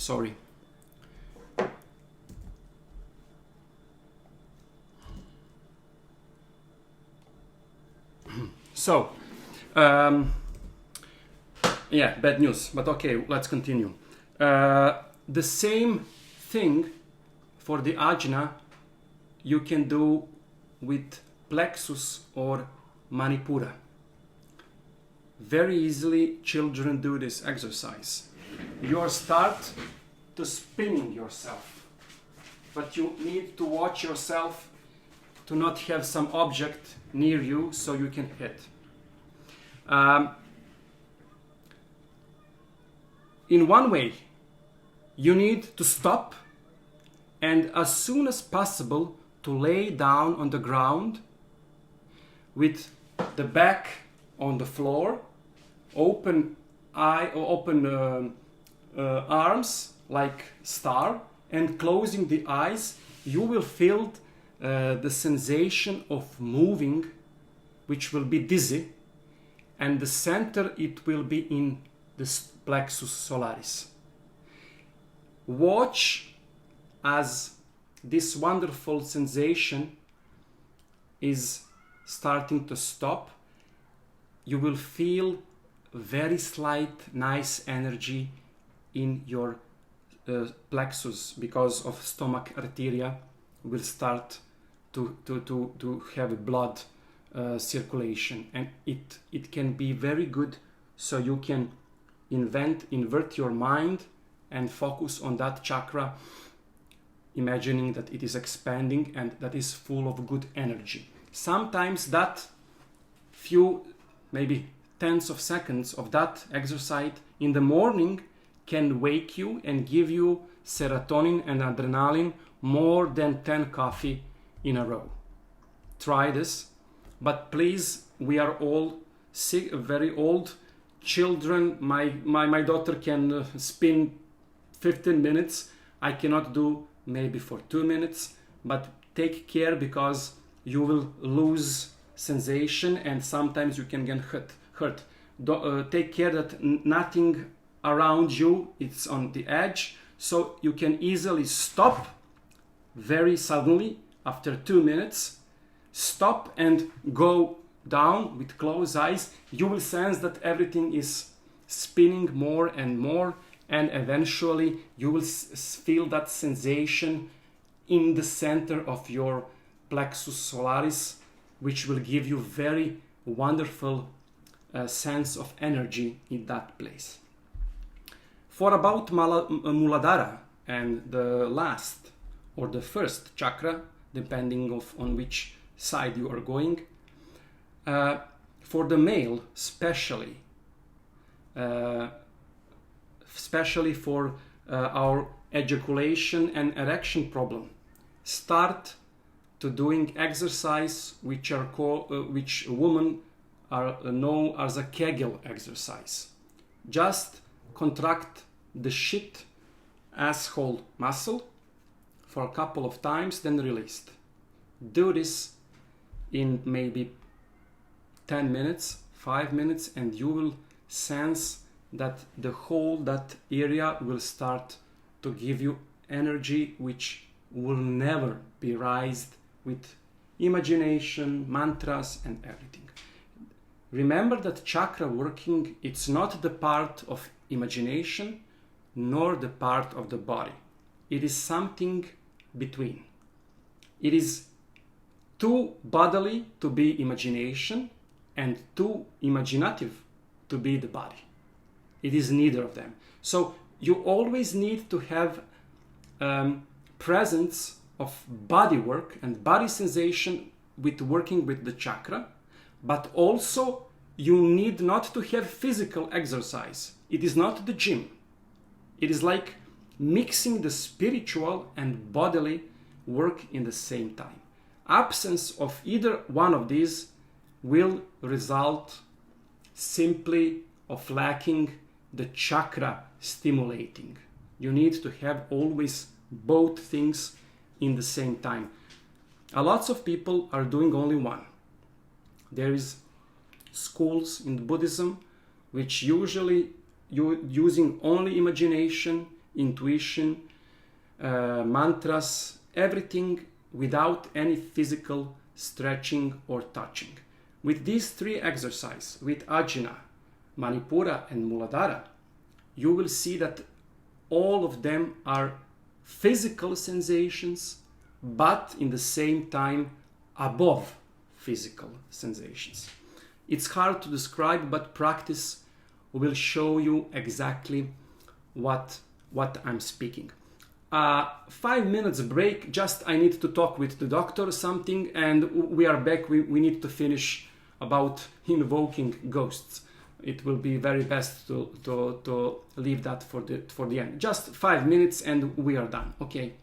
Sorry. So, yeah, bad news, but okay, let's continue. The same thing for the ajna you can do with plexus or manipura. Very easily children do this exercise. You start to spinning yourself, but you need to watch yourself to not have some object near you so you can hit. In one way, you need to stop and as soon as possible to lay down on the ground with the back on the floor, open arms like star, and closing the eyes. You will feel the sensation of moving, which will be dizzy, and the center it will be in the plexus solaris. Watch as this wonderful sensation is starting to stop. You will feel very slight, nice energy in your plexus because of stomach arteria will start to have blood circulation, and it can be very good, so you can invert your mind and focus on that chakra, imagining that it is expanding and that is full of good energy. Sometimes that few, maybe tens of seconds of that exercise in the morning can wake you and give you serotonin and adrenaline more than 10 coffee in a row. Try this, but please, we are all sick, very old children. My daughter can spin 15 minutes. I cannot do maybe for 2 minutes, but take care because you will lose sensation and sometimes you can get hurt. Take care that nothing around you is on the edge, so you can easily stop very suddenly after 2 minutes. Stop and go down with closed eyes. You will sense that everything is spinning more and more, and eventually you will feel that sensation in the center of your plexus solaris, which will give you very wonderful sense of energy in that place. For about Muladhara and the last or the first chakra, depending on which side you are going, for the male especially for our ejaculation and erection problem, start to doing exercise which women are known as a Kegel exercise. Just contract the shit asshole muscle for a couple of times, then release. Do this in maybe 10 minutes, 5 minutes, and you will sense that the whole that area will start to give you energy which will never be raised with imagination, mantras and everything. Remember that chakra working, it's not the part of imagination nor the part of the body. It is something between. It is too bodily to be imagination and too imaginative to be the body. It is neither of them. So you always need to have presence of body work and body sensation with working with the chakra, but also you need not to have physical exercise. It is not the gym. It is like mixing the spiritual and bodily work in the same time. Absence of either one of these will result simply of lacking the chakra stimulating. You need to have always both things in the same time. A lot of people are doing only one. There is schools in Buddhism which usually using only imagination intuition, mantras, everything without any physical stretching or touching. With these three exercises, with Ajna, Manipura and Muladhara, you will see that all of them are physical sensations, but in the same time above physical sensations. It's hard to describe, but practice will show you exactly what I'm speaking. 5 minutes break, just I need to talk with the doctor or something, and we are back. We need to finish about invoking ghosts. It will be very best to leave that for the end. Just 5 minutes and we are done, okay?